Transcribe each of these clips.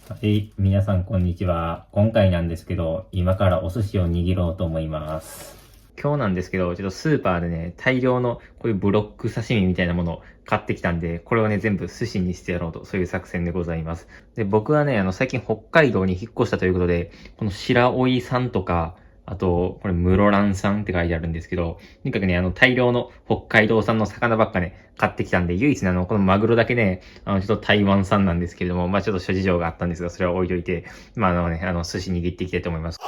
はい、皆さんこんにちは。今回なんですけど、今からお寿司を握ろうと思います。今日なんですけど、ちょっとスーパーでね、大量のこういうブロック刺身みたいなものを買ってきたんで、これをね、全部寿司にしてやろうと、そういう作戦でございます。で、僕はね、最近北海道に引っ越したということで、この白老さんとか、あと、これ、室蘭産って書いてあるんですけど、とにかくね、大量の北海道産の魚ばっかね、買ってきたんで、唯一ね、このマグロだけね、ちょっと台湾産なんですけれども、まあちょっと諸事情があったんですが、それは置いといて、まあ寿司握っていきたいと思います。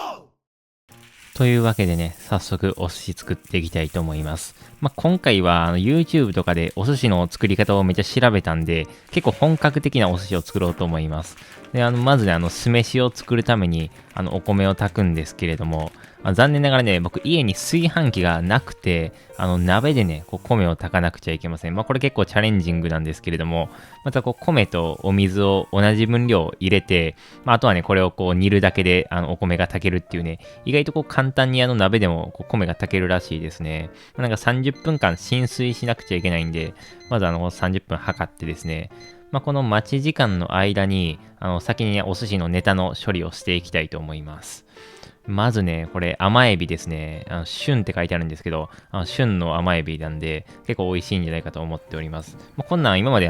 というわけでね、早速お寿司作っていきたいと思います。まあ、今回はYouTube とかでお寿司の作り方をめっちゃ調べたんで、結構本格的なお寿司を作ろうと思います。で、まずね、酢飯を作るために、お米を炊くんですけれども、残念ながらね、僕家に炊飯器がなくて、鍋でね、こう米を炊かなくちゃいけません。まあ、これ結構チャレンジングなんですけれども、またこう米とお水を同じ分量入れて、まあ、あとはね、これをこう煮るだけで、お米が炊けるっていうね、意外とこう簡単に鍋でもこう米が炊けるらしいですね。なんか30分間浸水しなくちゃいけないんで、まず30分測ってですね、まあ、この待ち時間の間に、先にね、お寿司のネタの処理をしていきたいと思います。まずね、これ甘エビですね。旬って書いてあるんですけど、旬の甘エビなんで、結構美味しいんじゃないかと思っております。まあ、こんなん今まで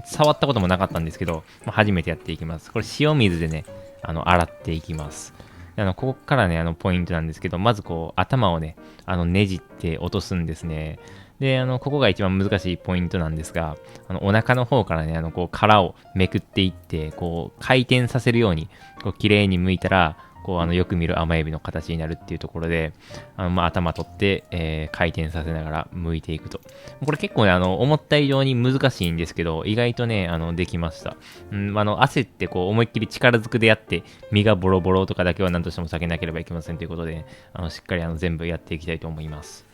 触ったこともなかったんですけど、まあ、初めてやっていきます。これ塩水でね、洗っていきます。ここからね、ポイントなんですけど、まずこう、頭をね、ねじって落とすんですね。で、ここが一番難しいポイントなんですが、お腹の方からね、こう、殻をめくっていって、こう、回転させるように、こう、綺麗に剥いたら、こうよく見る甘エビの形になるっていうところで、まあ、頭取って、回転させながら剥いていくと。これ結構ね、思った以上に難しいんですけど、意外とね、できました。焦ってこう思いっきり力ずくでやって、身がボロボロとかだけは何としても避けなければいけませんということで、しっかり全部やっていきたいと思います。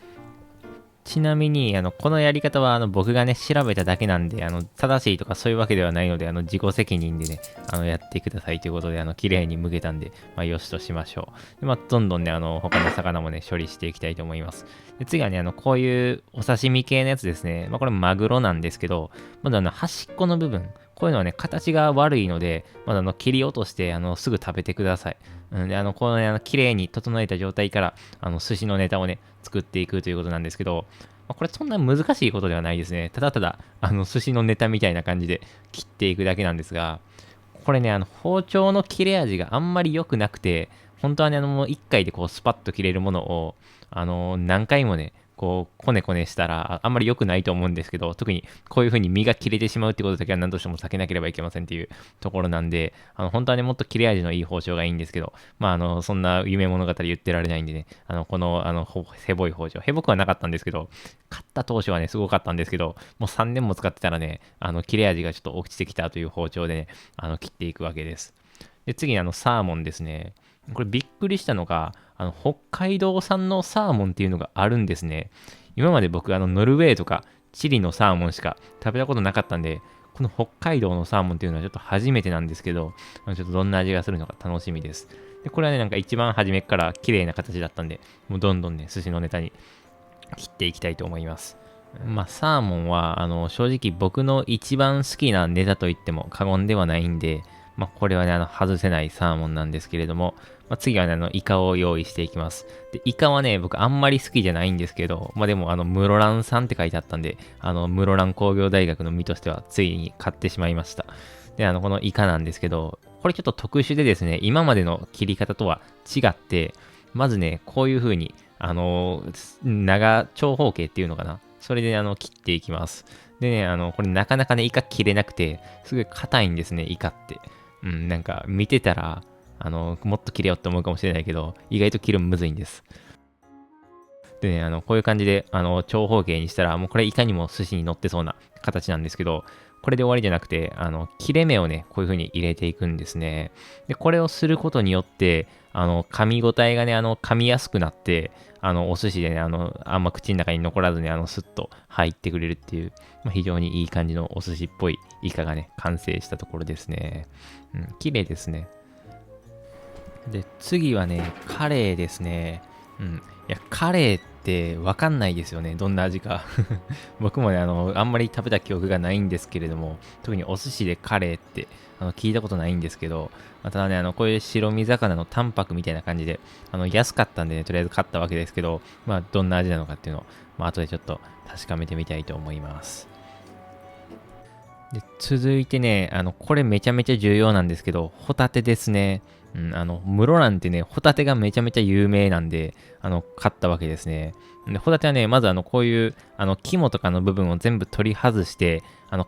ちなみに、このやり方は、僕がね、調べただけなんで、正しいとかそういうわけではないので、自己責任でね、やってくださいということで、綺麗に剥けたんで、まあ、よしとしましょう。で、まあ、どんどんね、他の魚もね、処理していきたいと思います。で、次はね、こういうお刺身系のやつですね。まあ、これマグロなんですけど、まだ端っこの部分、こういうのはね、形が悪いので、まだ切り落として、すぐ食べてください。うん、で、このね、綺麗に整えた状態から、寿司のネタをね、作っていくということなんですけど、まあ、これそんな難しいことではないですね。ただただ、寿司のネタみたいな感じで切っていくだけなんですが、これね、包丁の切れ味があんまり良くなくて、本当はね、もう1回でこう、スパッと切れるものを、何回もね、こう、こねこねしたら、あんまり良くないと思うんですけど、特にこういう風に身が切れてしまうってことだけは何としても避けなければいけませんっていうところなんで、本当はね、もっと切れ味のいい包丁がいいんですけど、まあ、そんな夢物語言ってられないんでね、この、ヘボい包丁、ヘボくはなかったんですけど、買った当初はね、すごかったんですけど、もう3年も使ってたらね、切れ味がちょっと落ちてきたという包丁でね、切っていくわけです。で、次にサーモンですね。これびっくりしたのが、北海道産のサーモンっていうのがあるんですね。今まで僕、ノルウェーとかチリのサーモンしか食べたことなかったんで、この北海道のサーモンっていうのはちょっと初めてなんですけど、ちょっとどんな味がするのか楽しみです。で、これはね、なんか一番初めから綺麗な形だったんで、もうどんどんね、寿司のネタに切っていきたいと思います。まあ、サーモンは、正直僕の一番好きなネタと言っても過言ではないんで、まあ、これはね、外せないサーモンなんですけれども、まあ、次はね、イカを用意していきます。で、イカはね、僕あんまり好きじゃないんですけど、まあ、でも、室蘭産って書いてあったんで、室蘭工業大学の身としては、ついに買ってしまいました。で、このイカなんですけど、これちょっと特殊でですね、今までの切り方とは違って、まずね、こういう風に、長方形っていうのかな。それで切っていきます。でね、これなかなかね、イカ切れなくて、すごい硬いんですね、イカって。うん、なんか見てたら、もっと切れよって思うかもしれないけど、意外と切るのむずいんです。でね、こういう感じで、長方形にしたら、もうこれいかにも寿司に乗ってそうな形なんですけど、これで終わりじゃなくて、切れ目をね、こういう風に入れていくんですね。で、これをすることによって、噛み応えがね、噛みやすくなって、お寿司でね、あんま口の中に残らずに、スッと入ってくれるっていう、まあ、非常にいい感じのお寿司っぽいイカがね、完成したところですね。うん、綺麗ですね。で、次はね、カレーですね。うん。いや、カレーっってわかんないですよね。どんな味か。僕もね、あんまり食べた記憶がないんですけれども、特にお寿司でカレーって、聞いたことないんですけど、まあただね、こういう白身魚の淡白みたいな感じで、安かったんでね、とりあえず買ったわけですけど、まあ、どんな味なのかっていうのを、まあ、後でちょっと確かめてみたいと思います。で、続いてね、これめちゃめちゃ重要なんですけど、ホタテですね。うん、室蘭ってね、ホタテがめちゃめちゃ有名なんで、買ったわけですね。で、ホタテはね、まずこういう、肝とかの部分を全部取り外して、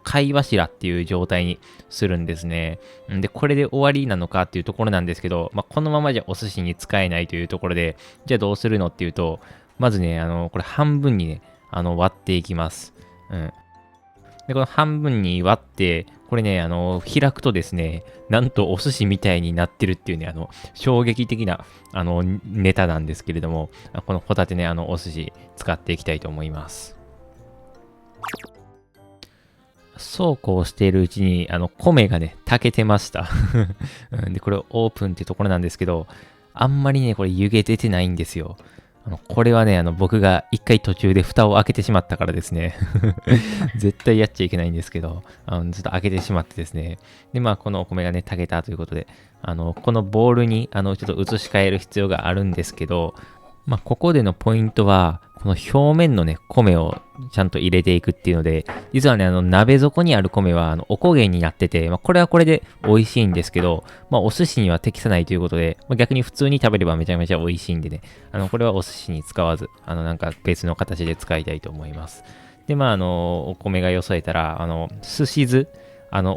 貝柱っていう状態にするんですね。で、これで終わりなのかっていうところなんですけど、まあ、このままじゃお寿司に使えないというところで、じゃあどうするのっていうと、まずね、これ半分にね、割っていきます。うん。で、この半分に割って、これね、開くとですね、なんとお寿司みたいになってるっていうね、衝撃的な、ネタなんですけれども、このホタテね、お寿司使っていきたいと思います。そうこうしているうちに、米がね、炊けてました。で、これオープンっていうところなんですけど、あんまりね、これ湯気出てないんですよ。これはね、僕が一回途中で蓋を開けてしまったからですね。絶対やっちゃいけないんですけど、ずっと開けてしまってですね。で、まあ、このお米がね、炊けたということで、このボウルに、ちょっと移し替える必要があるんですけど、まあ、ここでのポイントは、この表面のね、米をちゃんと入れていくっていうので、実はね、鍋底にある米は、おこげになってて、まあ、これはこれで美味しいんですけど、まあ、お寿司には適さないということで、まあ、逆に普通に食べればめちゃめちゃ美味しいんでね、これはお寿司に使わず、なんか別の形で使いたいと思います。で、まあ、お米がよそえたら、寿司酢、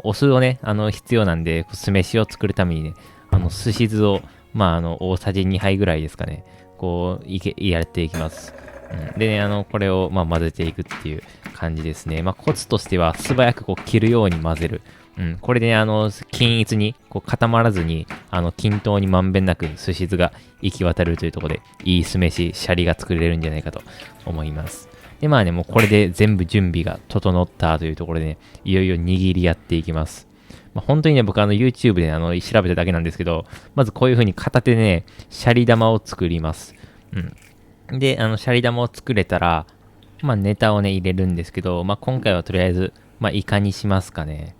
お酢をね、必要なんで、酢飯を作るためにね、寿司酢を、まあ、大さじ2杯ぐらいですかね、こう、やっていきます。でね、これを、まあ、混ぜていくっていう感じですね。まあ、コツとしては、素早くこう、切るように混ぜる。これでね、均一に、こう、固まらずに、均等にまんべんなく寿司酢が行き渡るというところで、いい酢飯、シャリが作れるんじゃないかと思います。で、まあね、もうこれで全部準備が整ったというところでね、いよいよ握りやっていきます。まあ、本当にね、僕YouTube で調べただけなんですけど、まずこういう風に片手でね、シャリ玉を作ります。で、シャリ玉を作れたら、まあ、ネタをね、入れるんですけど、まあ、今回はとりあえず、まあ、イカにしますかね。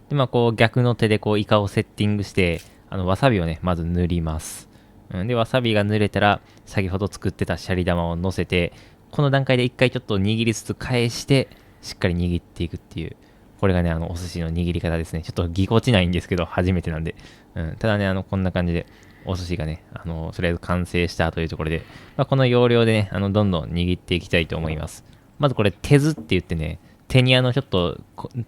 で、まあ、こう、逆の手でこう、イカをセッティングして、わさびをね、まず塗ります。で、わさびが塗れたら、先ほど作ってたシャリ玉を乗せて、この段階で一回ちょっと握りつつ返して、しっかり握っていくっていう。これがね、お寿司の握り方ですね。ちょっとぎこちないんですけど、初めてなんで。ただね、こんな感じで、お寿司がね、とりあえず完成したというところで、まあ、この要領でね、どんどん握っていきたいと思います。まずこれ、手酢って言ってね、手にちょっと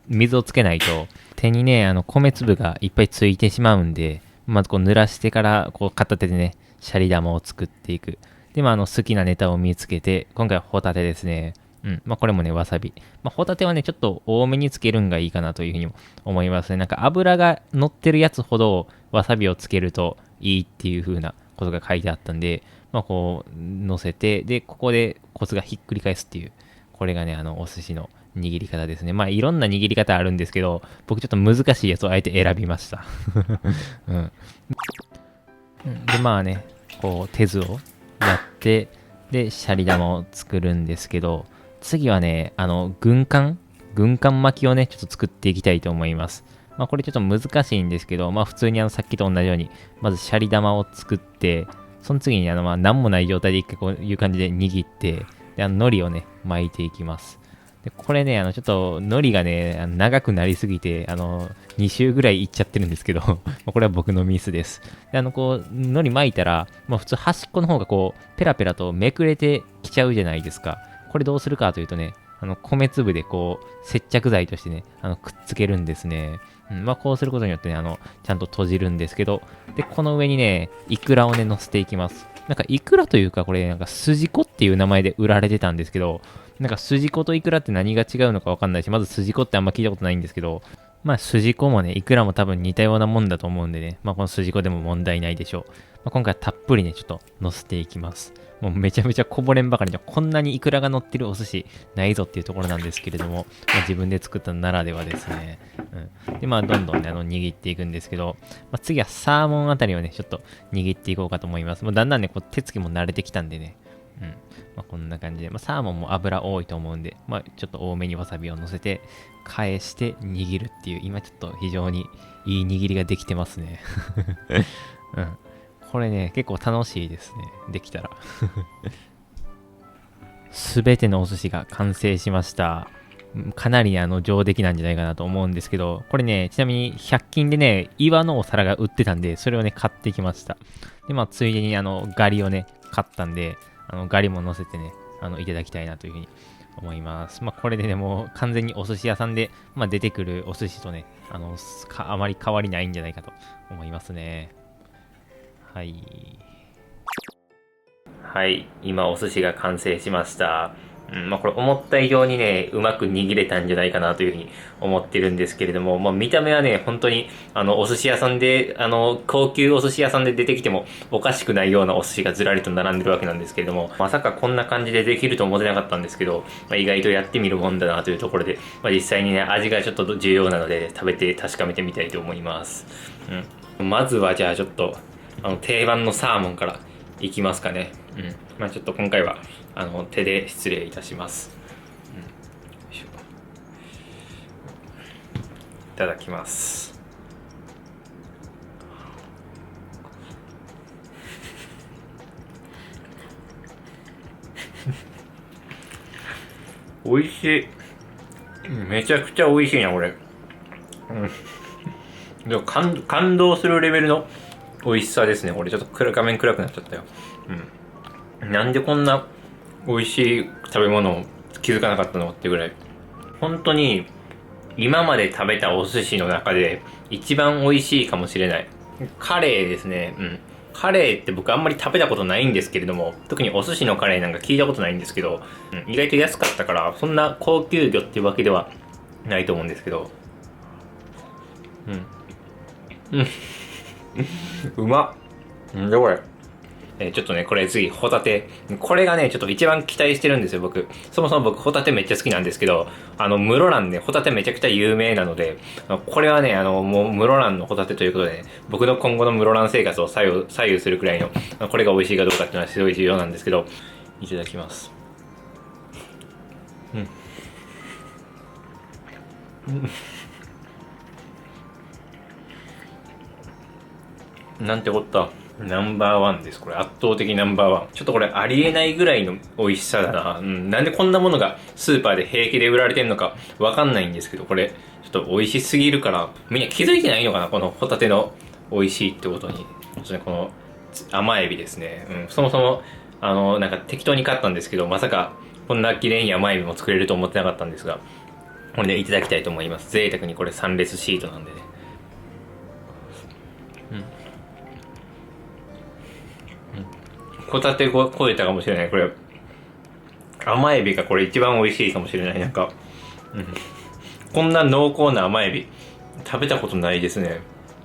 水をつけないと、手にね、米粒がいっぱいついてしまうんで、まずこう濡らしてから、こう片手でね、シャリ玉を作っていく。で、まあ、好きなネタを見つけて、今回はホタテですね。まあ、これもね、わさび。まあ、ホタテはね、ちょっと多めにつけるんがいいかなというふうにも思いますね。なんか油が乗ってるやつほどわさびをつけるといいっていう風なことが書いてあったんで、まあ、こう、乗せて、で、ここでコツがひっくり返すっていう、これがね、お寿司の握り方ですね。まあ、いろんな握り方あるんですけど、僕ちょっと難しいやつをあえて選びました。で、まあね、こう、手酢をやって、で、シャリ玉を作るんですけど、次はね、軍艦巻きをね、ちょっと作っていきたいと思います。まあこれちょっと難しいんですけど、まあ普通にさっきと同じように、まずシャリ玉を作って、その次にまあ何もない状態で一回こういう感じで握って、で、海苔をね、巻いていきます。で、これね、ちょっと海苔がね、長くなりすぎて、2周ぐらいいっちゃってるんですけどこれは僕のミスです。で、こう、海苔巻いたら、まあ普通端っこの方がこう、ペラペラとめくれてきちゃうじゃないですか。これどうするかというとね、米粒でこう、接着剤としてね、くっつけるんですね。まあ、こうすることによってね、ちゃんと閉じるんですけど、で、この上にね、イクラをね、乗せていきます。なんか、イクラというか、これ、なんか、スジコっていう名前で売られてたんですけど、なんか、スジコとイクラって何が違うのかわかんないし、まずスジコってあんま聞いたことないんですけど、まあ、スジコもね、イクラも多分似たようなもんだと思うんでね、まあ、このスジコでも問題ないでしょう。まあ、今回はたっぷりね、ちょっと乗せていきます。もうめちゃめちゃこぼれんばかりの、こんなにイクラが乗ってるお寿司ないぞっていうところなんですけれども、まあ、自分で作ったならではですね。で、まあ、どんどんね、握っていくんですけど、まあ、次はサーモンあたりをね、ちょっと握っていこうかと思います。もうだんだんね、こう手つきも慣れてきたんでね、うん。こんな感じで、サーモンも油多いと思うんで、ちょっと多めにわさびを乗せて、返して握るっていう、今ちょっと非常にいい握りができてますね。うん。これね、結構楽しいですね。できたら。すべてのお寿司が完成しました。かなり上出来なんじゃないかなと思うんですけど、これね、ちなみに100均でね、岩のお皿が売ってたんで、それをね、買ってきました。で、ついでにガリをね、買ったんで、ガリも乗せてね、いただきたいなというふうに思います。これでね、もう完全にお寿司屋さんで、出てくるお寿司とね、あまり変わりないんじゃないかと思いますね。はい。はい、今お寿司が完成しました。これ思った以上にね、うまく握れたんじゃないかなというふうに思ってるんですけれども、見た目はね、本当に、お寿司屋さんで、高級お寿司屋さんで出てきてもおかしくないようなお寿司がずらりと並んでるわけなんですけれども、まさかこんな感じでできると思ってなかったんですけど、意外とやってみるもんだなというところで、実際にね、味がちょっと重要なので、食べて確かめてみたいと思います。まずはじゃあちょっと、定番のサーモンからいきますかね。ちょっと今回は手で失礼いたします。いただきます。美味しい。めちゃくちゃ美味しいなこれ。でも感動するレベルの美味しさですね。これちょっと画面暗くなっちゃったよ。なんでこんな美味しい食べ物を気づかなかったのってぐらい。本当に今まで食べたお寿司の中で一番美味しいかもしれない。カレーですね。カレーって僕あんまり食べたことないんですけれども、特にお寿司のカレーなんか聞いたことないんですけど、意外と安かったから、そんな高級魚っていうわけではないと思うんですけど。うまっ。んでこれ。ちょっとね、これ次、ホタテ。これがね、ちょっと一番期待してるんですよ、僕。そもそも僕、ホタテめっちゃ好きなんですけど、室蘭でホタテめちゃくちゃ有名なので、これはね、もう室蘭のホタテということでね、僕の今後の室蘭生活を左右するくらいの、これが美味しいかどうかっていうのはすごい重要なんですけど、いただきます。なんてこった。ナンバーワンです。これ圧倒的ナンバーワン。ちょっとこれありえないぐらいの美味しさだな。なんでこんなものがスーパーで平気で売られてんのかわかんないんですけど、これちょっと美味しすぎるから、みんな気づいてないのかなこのホタテの美味しいってことに。この甘エビですね。そもそも、なんか適当に買ったんですけど、まさかこんな綺麗に甘エビも作れると思ってなかったんですが、これでいただきたいと思います。贅沢にこれ3列シートなんでね。ホタテ超えたかもしれない。これ、甘エビがこれ一番美味しいかもしれない。なんか、こんな濃厚な甘エビ、食べたことないですね。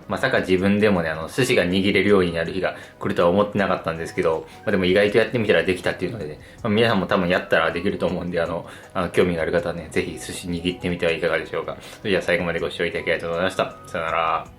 まさか自分でもね、寿司が握れるようになる日が来るとは思ってなかったんですけど、でも意外とやってみたらできたっていうのでね、皆さんも多分やったらできると思うんで、興味がある方はね、ぜひ寿司握ってみてはいかがでしょうか。それでは最後までご視聴いただきありがとうございました。さよなら。